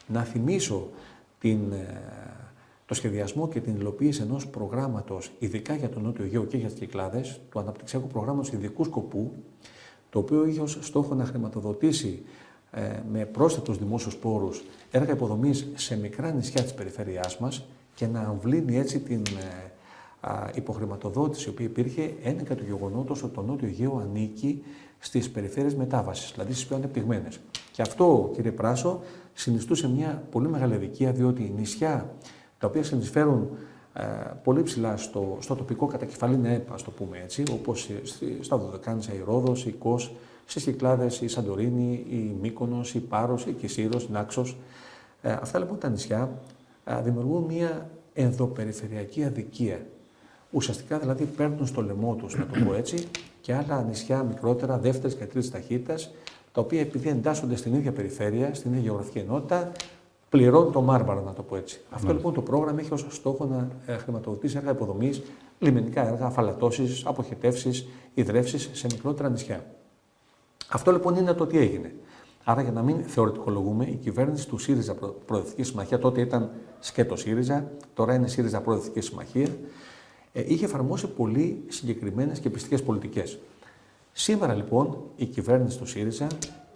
S2: Να θυμίσω το σχεδιασμό και την υλοποίηση ενός προγράμματος, ειδικά για τον Νότιο Αιγαίο και για τις Κυκλάδες, του αναπτυξιακού προγράμματος ειδικού σκοπού, το οποίο είχε ως στόχο να χρηματοδοτήσει με πρόσθετους δημόσιους πόρους έργα υποδομής σε μικρά νησιά της περιφέρειάς μας και να αμβλύνει έτσι την υποχρηματοδότηση η οποία υπήρχε ένεκα του γεγονότος ότι το Νότιο Αιγαίο ανήκει στις περιφέρειες μετάβασης, δηλαδή στις πιο ανεπτυγμένες. Και αυτό, κύριε Πράσο, συνιστούσε μια πολύ μεγάλη αδικία, διότι νησιά τα οποία συνεισφέρουν πολύ ψηλά στο τοπικό κατακεφαλήν ΑΕΠ, ας το πούμε έτσι, όπως στα Δωδεκάνησα η Ρόδος, η Κος, στις Κυκλάδες η Σαντορίνη, η Μύκονος, η Πάρος, η Κισήρος, η Νάξος. Αυτά λοιπόν τα νησιά δημιουργούν μια ενδοπεριφερειακή αδικία. Ουσιαστικά δηλαδή παίρνουν στο λαιμό τους, να το πω έτσι, και άλλα νησιά μικρότερα, δεύτερης και τρίτης ταχύτητας, τα οποία επειδή εντάσσονται στην ίδια περιφέρεια, στην ίδια γεωγραφική ενότητα, πληρώνουν το Μάρμαρα, να το πω έτσι. Αυτό λοιπόν το πρόγραμμα έχει ως στόχο να χρηματοδοτήσει έργα υποδομής, λιμενικά έργα, αφαλατώσεις, αποχετεύσεις, ιδρεύσεις σε μικρότερα νησιά. Αυτό λοιπόν είναι το τι έγινε. Άρα, για να μην θεωρητικολογούμε, η κυβέρνηση του ΣΥΡΙΖΑ Προοδευτική Συμμαχία, τότε ήταν σκέτο ΣΥΡΙΖΑ, τώρα είναι ΣΥΡΙΖΑ Προοδευτική Συμμαχία, είχε εφαρμόσει πολύ συγκεκριμένες και πιστικές πολιτικές. Σήμερα λοιπόν η κυβέρνηση του ΣΥΡΙΖΑ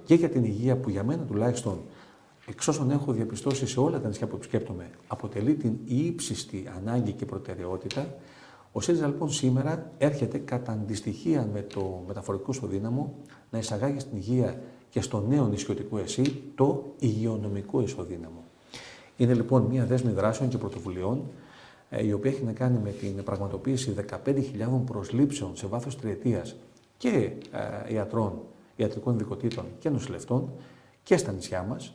S2: και για την υγεία, που για μένα τουλάχιστον, εξ όσων έχω διαπιστώσει σε όλα τα νησιά που επισκέπτομαι, αποτελεί την ύψιστη ανάγκη και προτεραιότητα, ο ΣΥΡΙΖΑ λοιπόν σήμερα έρχεται κατά αντιστοιχεία με το μεταφορικό ισοδύναμο να εισαγάγει στην υγεία και στο νέο νησιωτικό ΕΣΥ το υγειονομικό ισοδύναμο. Είναι λοιπόν μια δέσμη δράσεων και πρωτοβουλειών η οποία έχει να κάνει με την πραγματοποίηση 15.000 προσλήψεων σε βάθος τριετίας και ιατρών, ιατρικών ειδικοτήτων και νοσηλευτών και στα νησιά μας,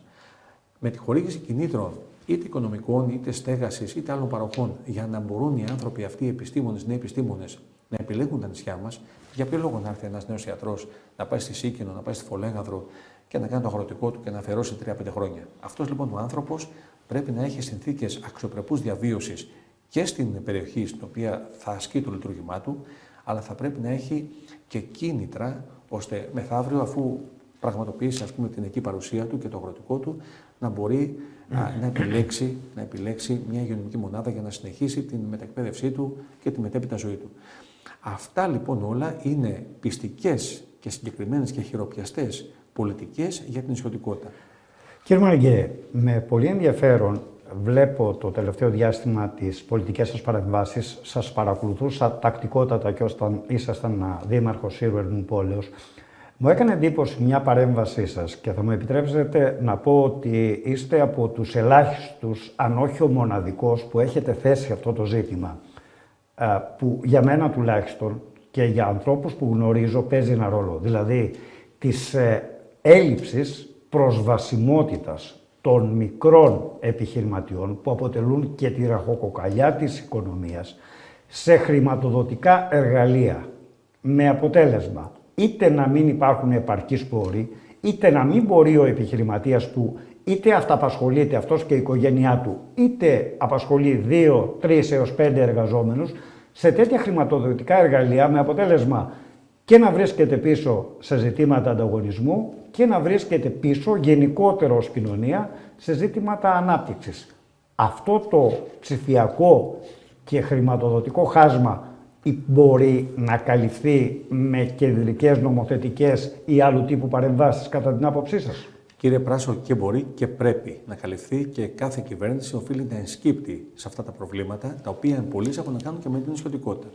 S2: με τη χορήγηση κινήτρων είτε οικονομικών, είτε στέγασης, είτε άλλων παροχών, για να μπορούν οι άνθρωποι αυτοί, οι επιστήμονες, νέοι επιστήμονες, να επιλέγουν τα νησιά μας. Για ποιο λόγο να έρθει ένας νέος ιατρός να πάει στη Σίκινο, να πάει στη Φολέγαδρο και να κάνει το αγροτικό του και να αφιερώσει 3-5 χρόνια. Αυτός λοιπόν ο άνθρωπος πρέπει να έχει συνθήκες αξιοπρεπούς διαβίωσης και στην περιοχή στην οποία θα ασκεί το λειτουργήμά του, αλλά θα πρέπει να έχει και κίνητρα ώστε μεθαύριο, αφού πραγματοποιήσει ας πούμε την εκεί παρουσία του και το αγροτικό του, να μπορεί να επιλέξει μια υγειονομική μονάδα για να συνεχίσει την μετακπαίδευσή του και τη μετέπειτα ζωή του. Αυτά λοιπόν όλα είναι πιστικές και συγκεκριμένες και χειροπιαστές πολιτικές για την νησιωτικότητα.
S1: Κύριε Μαραγκέ, με πολύ ενδιαφέρον βλέπω το τελευταίο διάστημα τις πολιτικές σας παρεμβάσεις. Σας παρακολουθούσα τακτικότατα και όταν ήσασταν δήμαρχος Σύρου Ερμού Πόλεως. Μου έκανε εντύπωση μια παρέμβασή σας και θα μου επιτρέψετε να πω ότι είστε από τους ελάχιστους, αν όχι ο μοναδικός, που έχετε θέσει αυτό το ζήτημα, που για μένα τουλάχιστον και για ανθρώπους που γνωρίζω παίζει ένα ρόλο. Δηλαδή της έλλειψης προσβασιμότητας των μικρών επιχειρηματιών που αποτελούν και τη ραχοκοκαλιά της οικονομίας σε χρηματοδοτικά εργαλεία, με αποτέλεσμα είτε να μην υπάρχουν επαρκείς πόροι, είτε να μην μπορεί ο επιχειρηματίας που είτε αυταπασχολείται αυτός και η οικογένειά του, είτε απασχολεί 2, 3 έως 5 εργαζόμενους, σε τέτοια χρηματοδοτικά εργαλεία, με αποτέλεσμα και να βρίσκεται πίσω σε ζητήματα ανταγωνισμού και να βρίσκεται πίσω γενικότερα ως κοινωνία σε ζήτηματα ανάπτυξης. Αυτό το ψηφιακό και χρηματοδοτικό χάσμα μπορεί να καλυφθεί με κεντρικές νομοθετικές ή άλλου τύπου παρεμβάσεις κατά την άποψή σας?
S2: Κύριε Πράσο, και μπορεί και πρέπει να καλυφθεί και κάθε κυβέρνηση οφείλει να ενσκύπτει σε αυτά τα προβλήματα, τα οποία εν πολλοίς έχουν να κάνουν και με την νησιωτικότητα.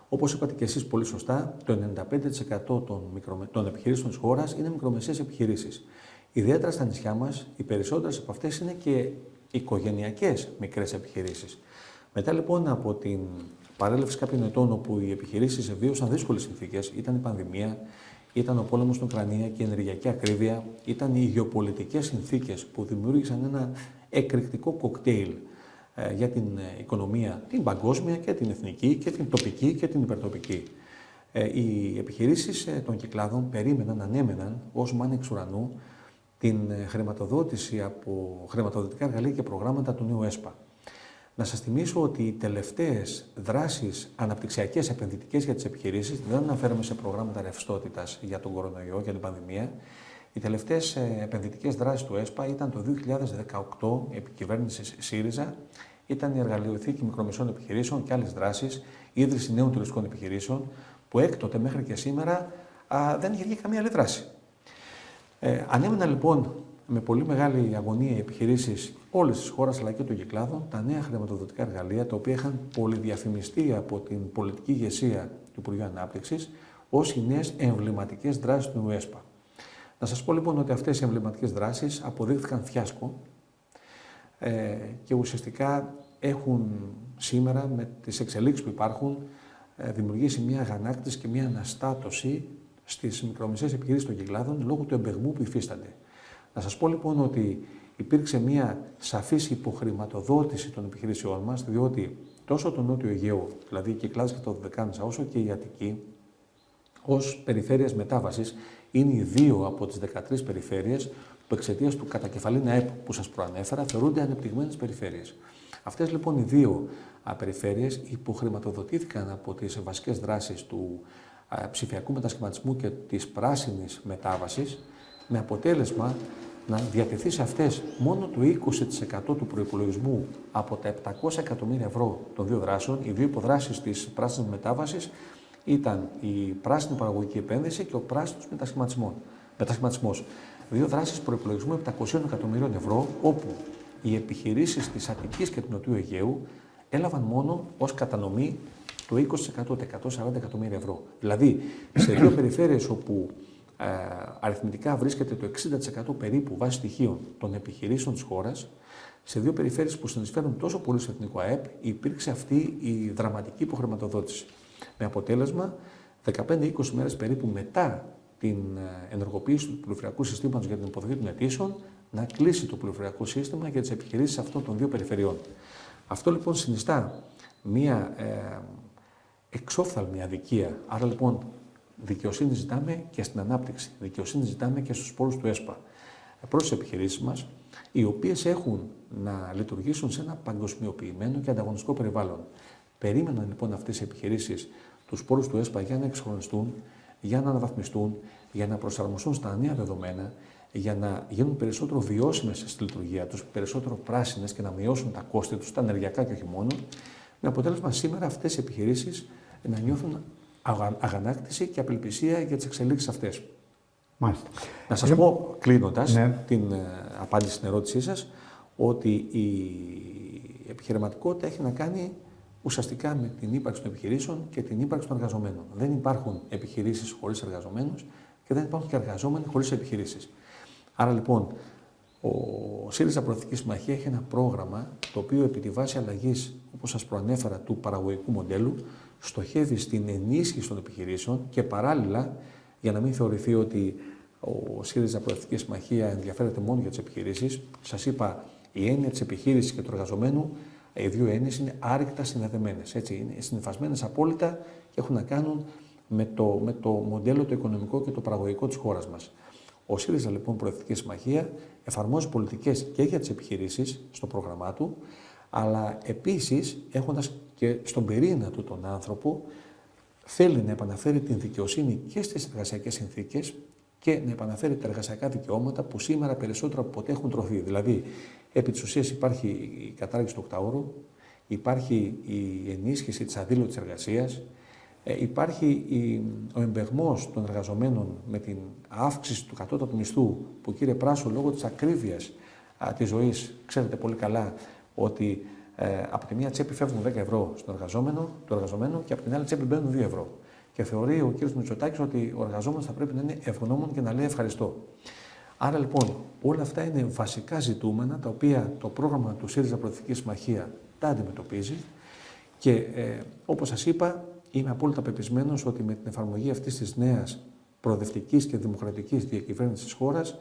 S2: Όπως είπατε και εσείς πολύ σωστά, το 95% των επιχειρήσεων της χώρας είναι μικρομεσαίες επιχειρήσεις. Ιδιαίτερα στα νησιά μας, οι περισσότερες από αυτές είναι και οικογενειακές μικρές επιχειρήσεις. Μετά λοιπόν από την παρέλευση κάποιων ετών όπου οι επιχειρήσεις βίωσαν δύσκολες συνθήκες, ήταν η πανδημία, ήταν ο πόλεμος στην Ουκρανία και η ενεργειακή ακρίβεια, ήταν οι γεωπολιτικές συνθήκες που δημιούργησαν ένα εκρηκτικό κοκτέιλ για την οικονομία, την παγκόσμια και την εθνική και την τοπική και την υπερτοπική. Οι επιχειρήσεις των κυκλάδων ανέμεναν ως μάνα εξ ουρανού την χρηματοδότηση από χρηματοδοτικά εργαλεία και προγράμματα του νέου ΕΣΠΑ. Να σας θυμίσω ότι οι τελευταίες δράσεις αναπτυξιακές επενδυτικές για τις επιχειρήσεις, δεν αναφέρομαι σε προγράμματα ρευστότητας για τον κορονοϊό, για την πανδημία, οι τελευταίες επενδυτικές δράσεις του ΕΣΠΑ ήταν το 2018, επί κυβέρνησης ΣΥΡΙΖΑ, ήταν η εργαλειοθήκη μικρομεσαίων επιχειρήσεων και άλλες δράσεις, η ίδρυση νέων τουριστικών επιχειρήσεων, που έκτοτε μέχρι και σήμερα δεν είχε βγει καμία άλλη δράση. Ανέμεναν λοιπόν με πολύ μεγάλη αγωνία οι επιχειρήσεις όλης της χώρας αλλά και των κυκλάδων τα νέα χρηματοδοτικά εργαλεία, τα οποία είχαν πολυδιαφημιστεί από την πολιτική ηγεσία του Υπουργείου Ανάπτυξης ως οι νέες εμβληματικές δράσεις του ΕΣΠΑ. Να σας πω λοιπόν ότι αυτές οι εμβληματικές δράσεις αποδείχθηκαν φιάσκο και ουσιαστικά έχουν σήμερα με τις εξελίξεις που υπάρχουν δημιουργήσει μια αγανάκτηση και μια αναστάτωση στις μικρομεσαίες επιχειρήσεις των κυκλάδων λόγω του εμπεγμού που υφίστανται. Να σας πω λοιπόν ότι υπήρξε μια σαφής υποχρηματοδότηση των επιχειρήσεών μας, διότι τόσο το Νότιο Αιγαίο, δηλαδή οι Κυκλάδες και το Δωδεκάνησα, όσο και η Αττική, ως περιφέρειες μετάβασης, είναι οι δύο από τις 13 περιφέρειες που εξαιτίας του κατακεφαλήν ΑΕΠ που σας προανέφερα θεωρούνται ανεπτυγμένες περιφέρειες. Αυτές λοιπόν οι δύο περιφέρειες υποχρηματοδοτήθηκαν από τις βασικές δράσεις του ψηφιακού μετασχηματισμού και της πράσινης μετάβασης, με αποτέλεσμα να διατεθεί σε αυτές μόνο το 20% του προϋπολογισμού από τα 700 εκατομμύρια ευρώ των δύο δράσεων. Οι δύο υποδράσεις της πράσινης μετάβασης ήταν η πράσινη παραγωγική επένδυση και ο πράσινος μετασχηματισμός. Δύο δράσεις προϋπολογισμού 700 εκατομμυρίων ευρώ, όπου οι επιχειρήσεις της Αττικής και του Νοτιού Αιγαίου έλαβαν μόνο ως κατανομή το 20%, τα 140 εκατομμύρια ευρώ. Δηλαδή, σε δύο περιφέρειες όπου αριθμητικά βρίσκεται το 60% περίπου βάσει στοιχείων των επιχειρήσεων της χώρας, σε δύο περιφέρειες που συνεισφέρουν τόσο πολύ στο εθνικό ΑΕΠ, υπήρξε αυτή η δραματική υποχρηματοδότηση. Με αποτέλεσμα, 15-20 μέρες περίπου μετά την ενεργοποίηση του πληροφοριακού συστήματος για την υποδοχή των αιτήσεων, να κλείσει το πληροφοριακό σύστημα για τις επιχειρήσεις αυτών των δύο περιφερειών. Αυτό λοιπόν συνιστά μία εξόφθαλμη αδικία. Άρα λοιπόν, δικαιοσύνη ζητάμε και στην ανάπτυξη, δικαιοσύνη ζητάμε και στους πόρους του ΕΣΠΑ. Προς τις επιχειρήσεις μας, οι οποίες έχουν να λειτουργήσουν σε ένα παγκοσμιοποιημένο και ανταγωνιστικό περιβάλλον. Περίμεναν λοιπόν αυτές οι επιχειρήσεις τους πόρους του ΕΣΠΑ για να εξυγχρονιστούν, για να αναβαθμιστούν, για να προσαρμοστούν στα νέα δεδομένα, για να γίνουν περισσότερο βιώσιμες στη λειτουργία τους, περισσότερο πράσινες και να μειώσουν τα κόστη τους, τα ενεργειακά και όχι μόνο, με αποτέλεσμα σήμερα αυτές οι επιχειρήσεις να νιώθουν αγανάκτηση και απελπισία για τις εξελίξεις αυτές.
S1: Μάλιστα.
S2: Να σας πω, κλείνοντας την απάντηση στην ερώτησή σας, ότι η επιχειρηματικότητα έχει να κάνει ουσιαστικά με την ύπαρξη των επιχειρήσεων και την ύπαρξη των εργαζομένων. Δεν υπάρχουν επιχειρήσεις χωρίς εργαζομένους και δεν υπάρχουν και εργαζόμενοι χωρίς επιχειρήσεις. Άρα λοιπόν, ο ΣΥΡΙΖΑ Προοδευτική Συμμαχία έχει ένα πρόγραμμα το οποίο επί τη βάση αλλαγής, όπως σας προανέφερα, του παραγωγικού μοντέλου, στοχεύει στην ενίσχυση των επιχειρήσεων και παράλληλα, για να μην θεωρηθεί ότι ο ΣΥΡΙΖΑ Προοδευτική Συμμαχία ενδιαφέρεται μόνο για τις επιχειρήσεις, σας είπα, η έννοια της επιχείρησης και του εργαζομένου, οι δύο έννοιες είναι άρρηκτα συνδεδεμένες. Είναι συνυφασμένες απόλυτα και έχουν να κάνουν με το μοντέλο το οικονομικό και το παραγωγικό της χώρας μας. Ο ΣΥΡΙΖΑ λοιπόν Προοδευτική Συμμαχία εφαρμόζει πολιτικές και για τις επιχειρήσεις στο πρόγραμμά του, αλλά επίσης έχοντας και στον πυρήνα του τον άνθρωπο, θέλει να επαναφέρει την δικαιοσύνη και στις εργασιακές συνθήκες και να επαναφέρει τα εργασιακά δικαιώματα που σήμερα περισσότερο από ποτέ έχουν τρωθεί. Δηλαδή, επί της ουσίας υπάρχει η κατάργηση του οκταώρου, υπάρχει η ενίσχυση της αδήλωτης εργασίας, Υπάρχει ο εμπεγμός των εργαζομένων με την αύξηση του κατώτατου μισθού, που κύριε Πράσο, λόγω της ακρίβειας της ζωής, ξέρετε πολύ καλά ότι από τη μία τσέπη φεύγουν 10 ευρώ στον εργαζόμενο και από την άλλη τσέπη μπαίνουν 2 ευρώ. Και θεωρεί ο κ. Μητσοτάκης ότι ο εργαζόμενος θα πρέπει να είναι ευγνώμων και να λέει ευχαριστώ. Άρα λοιπόν όλα αυτά είναι βασικά ζητούμενα τα οποία το πρόγραμμα του ΣΥΡΙΖΑ Προοδευτική Συμμαχία τα αντιμετωπίζει και όπως σας είπα, είμαι απόλυτα πεπισμένος ότι με την εφαρμογή αυτής της νέας προοδευτικής και δημοκρατικής διακυβέρνησης της χώρας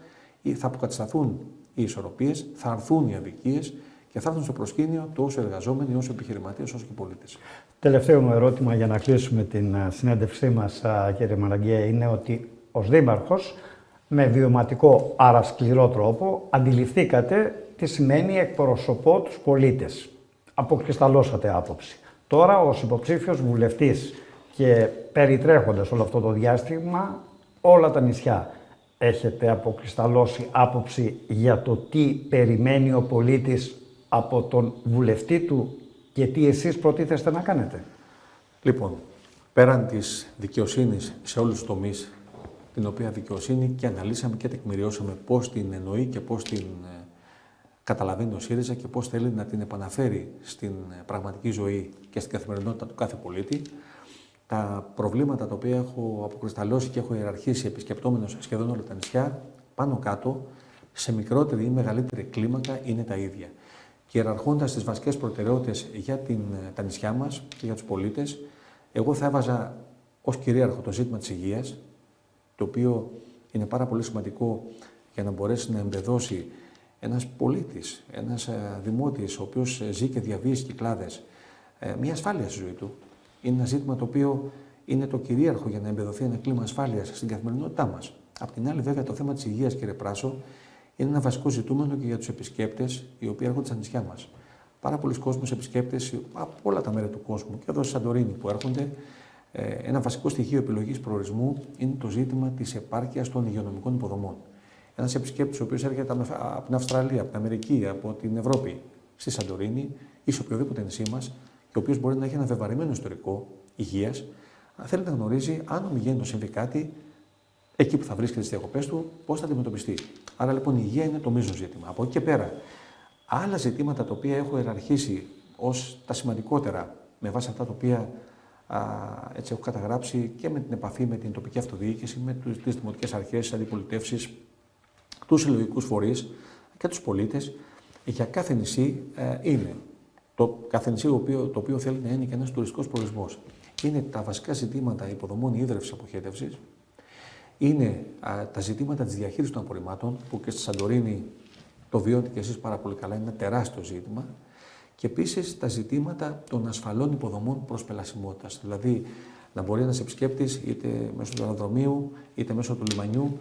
S2: θα αποκατασταθούν οι ισορροπίες, θα αρθούν οι αδικίες και θα έρθουν στο προσκήνιο τόσο εργαζόμενοι, όσο επιχειρηματίες, όσο και πολίτες.
S1: Τελευταίο μου ερώτημα για να κλείσουμε την συνέντευξή μας, κύριε Μαραγκέ, είναι ότι ως δήμαρχος, με βιωματικό, άρα σκληρό τρόπο, αντιληφθήκατε τι σημαίνει εκπροσωπώ τους πολίτες. Αποκρισταλώσατε άποψη. Τώρα, ως υποψήφιος βουλευτής και περιτρέχοντας όλο αυτό το διάστημα, όλα τα νησιά, έχετε αποκρισταλώσει άποψη για το τι περιμένει ο πολίτης από τον βουλευτή του και τι εσείς προτίθεστε να κάνετε?
S2: Λοιπόν, πέραν της δικαιοσύνης σε όλους τους τομείς, την οποία δικαιοσύνη και αναλύσαμε και τεκμηριώσαμε πώς την εννοεί και πώς την καταλαβαίνει ο ΣΥΡΙΖΑ και πώς θέλει να την επαναφέρει στην πραγματική ζωή και στην καθημερινότητα του κάθε πολίτη, τα προβλήματα τα οποία έχω αποκρισταλώσει και έχω ιεραρχήσει επισκεπτόμενος σχεδόν όλα τα νησιά, πάνω κάτω, σε μικρότερη ή μεγαλύτερη κλίμακα, είναι τα ίδια. Και ιεραρχώντας τις βασικές προτεραιότητες για τα νησιά μας και για τους πολίτες, εγώ θα έβαζα ως κυρίαρχο το ζήτημα της υγείας, το οποίο είναι πάρα πολύ σημαντικό για να μπορέσει να εμπεδώσει ένας πολίτης, ένας δημότης, ο οποίος ζει και διαβεί στις Κυκλάδες, μια ασφάλεια στη ζωή του. Είναι ένα ζήτημα το οποίο είναι το κυρίαρχο για να εμπεδοθεί ένα κλίμα ασφάλειας στην καθημερινότητά μας. Απ' την άλλη, βέβαια, το θέμα της υγείας, κύριε Πράσο, είναι ένα βασικό ζητούμενο και για τους επισκέπτες οι οποίοι έρχονται στα νησιά μας. Πάρα πολλοί κόσμος επισκέπτες από όλα τα μέρη του κόσμου και εδώ στη Σαντορίνη που έρχονται. Ένα βασικό στοιχείο επιλογής προορισμού είναι το ζήτημα της επάρκειας των υγειονομικών υποδομών. Ένας επισκέπτης ο οποίος έρχεται από την Αυστραλία, από την Αμερική, από την Ευρώπη, στη Σαντορίνη ή σε οποιοδήποτε νησί μας, και ο οποίος μπορεί να έχει ένα βεβαρημένο ιστορικό υγείας, θέλει να γνωρίζει αν ομιγέννητος συμβεί κάτι εκεί που θα βρίσκεται στις διακοπές του, πώς θα αντιμετωπιστεί. Άρα λοιπόν η υγεία είναι το μείζον ζήτημα. Από εκεί και πέρα, άλλα ζητήματα τα οποία έχω ιεραρχήσει ως τα σημαντικότερα με βάση αυτά τα οποία έτσι έχω καταγράψει και με την επαφή με την τοπική αυτοδιοίκηση, με τις δημοτικές αρχές, τις αντιπολιτεύσεις, τους συλλογικούς φορείς και τους πολίτες, για κάθε νησί είναι. Κάθε νησί το οποίο θέλει να είναι και ένας τουριστικός προορισμός. Είναι τα βασικά ζητήματα υποδομών ίδρευσης αποχέτευσης, είναι τα ζητήματα της διαχείρισης των απορριμμάτων, που και στη Σαντορίνη το βιώνετε και εσείς πάρα πολύ καλά, είναι ένα τεράστιο ζήτημα. Και επίσης τα ζητήματα των ασφαλών υποδομών προσπελασιμότητας. Δηλαδή να μπορεί ένας επισκέπτης είτε μέσω του αεροδρομίου είτε μέσω του λιμανιού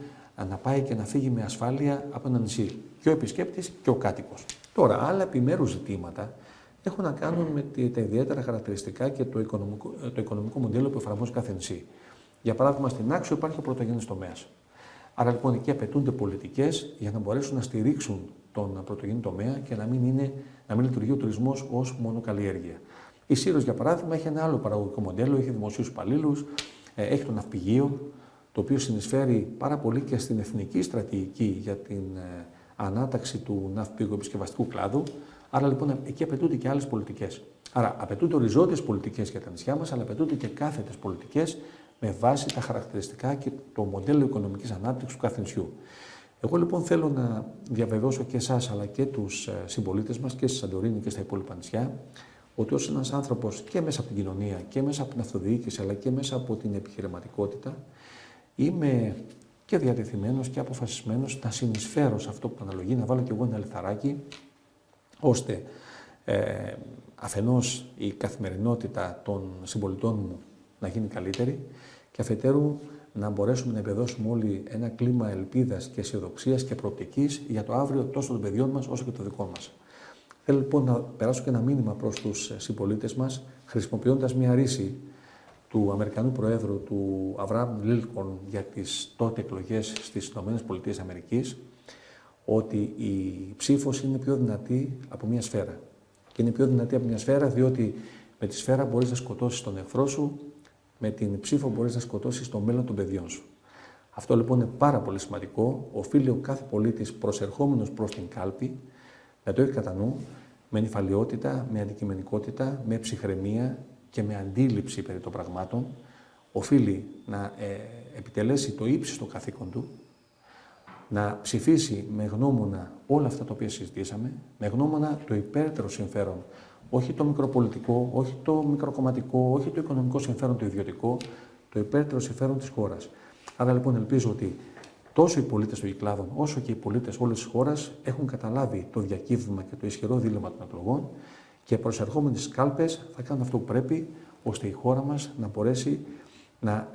S2: να πάει και να φύγει με ασφάλεια από ένα νησί. Και ο επισκέπτης και ο κάτοικος. Τώρα, άλλα επιμέρους ζητήματα έχουν να κάνουν με τα ιδιαίτερα χαρακτηριστικά και το οικονομικό μοντέλο που εφαρμόζει κάθε νησί. Για παράδειγμα, στην Άξο υπάρχει ο πρωτογενής τομέας. Άρα λοιπόν εκεί απαιτούνται πολιτικές για να μπορέσουν να στηρίξουν τον πρωτογενή τομέα και να μην λειτουργεί ο τουρισμός ως μόνο καλλιέργεια. Η Σύρος, για παράδειγμα, έχει ένα άλλο παραγωγικό μοντέλο, έχει δημοσίους υπαλλήλους, έχει το ναυπηγείο, το οποίο συνεισφέρει πάρα πολύ και στην εθνική στρατηγική για την ανάταξη του ναυπηγοεπισκευαστικού κλάδου. Άρα λοιπόν εκεί απαιτούνται και άλλες πολιτικές. Άρα απαιτούνται οριζόντιες πολιτικές για τα νησιά μας, αλλά απαιτούνται και κάθετες πολιτικές με βάση τα χαρακτηριστικά και το μοντέλο οικονομικής ανάπτυξης του κάθε νησιού. Εγώ λοιπόν θέλω να διαβεβαιώσω και εσάς αλλά και τους συμπολίτες μας και στη Σαντορίνη και στα υπόλοιπα νησιά, ότι ως ένας άνθρωπος και μέσα από την κοινωνία και μέσα από την αυτοδιοίκηση αλλά και μέσα από την επιχειρηματικότητα, είμαι και διατεθειμένος και αποφασισμένος να συνεισφέρω σε αυτό που αναλογεί, να βάλω κι εγώ ένα λιθαράκι, ώστε αφενός η καθημερινότητα των συμπολιτών μου να γίνει καλύτερη και αφετέρου να μπορέσουμε να εμπεδώσουμε όλοι ένα κλίμα ελπίδας και αισιοδοξίας και προοπτικής για το αύριο τόσο των παιδιών μας όσο και το δικό μας. Θέλω λοιπόν να περάσω και ένα μήνυμα προς τους συμπολίτες μας, χρησιμοποιώντας μια ρίση του Αμερικανού Προέδρου, του Αβραάμ Λίνκολν, για τις τότε εκλογές στις ΗΠΑ, ότι η ψήφος είναι πιο δυνατή από μια σφαίρα. Και είναι πιο δυνατή από μια σφαίρα διότι με τη σφαίρα μπορείς να σκοτώσεις τον εχθρό σου, Με την ψήφο μπορείς να σκοτώσεις το μέλλον των παιδιών σου. Αυτό λοιπόν είναι πάρα πολύ σημαντικό. Οφείλει ο κάθε πολίτης προσερχόμενος προς την κάλπη να το έχει κατά νου, με νηφαλιότητα, με αντικειμενικότητα, με ψυχραιμία και με αντίληψη περί των πραγμάτων. Οφείλει να επιτελέσει το ύψιστο καθήκον του, να ψηφίσει με γνώμονα όλα αυτά τα οποία συζητήσαμε, με γνώμονα το υπέρτερο συμφέρον, όχι το μικροπολιτικό, όχι το μικροκομματικό, όχι το οικονομικό συμφέρον το ιδιωτικό, το υπέρτερο συμφέρον της χώρας. Άρα λοιπόν ελπίζω ότι τόσο οι πολίτες των Κυκλάδων, όσο και οι πολίτες όλης της χώρας έχουν καταλάβει το διακύβημα και το ισχυρό δίλημμα των εκλογών και προσερχόμενοι στις κάλπες θα κάνουν αυτό που πρέπει, ώστε η χώρα μας να μπορέσει να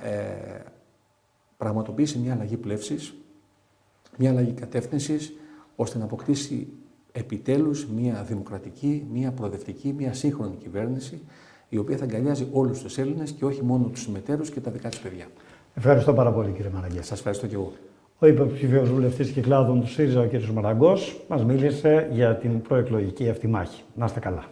S2: πραγματοποιήσει μια αλλαγή πλεύσης, μια αλλαγή κατεύθυνσης, ώστε να αποκτήσει επιτέλους μια δημοκρατική, μια προοδευτική, μια σύγχρονη κυβέρνηση, η οποία θα αγκαλιάζει όλους τους Έλληνες και όχι μόνο τους συμμετέρους και τα δικά τους παιδιά.
S1: Ευχαριστώ πάρα πολύ, κύριε Μαραγκέ.
S2: Σας ευχαριστώ και εγώ.
S1: Ο υποψήφιος βουλευτής Κυκλάδων του ΣΥΡΙΖΑ, ο κ. Μαραγκός, μας μίλησε για την προεκλογική αυτή μάχη. Να είστε καλά.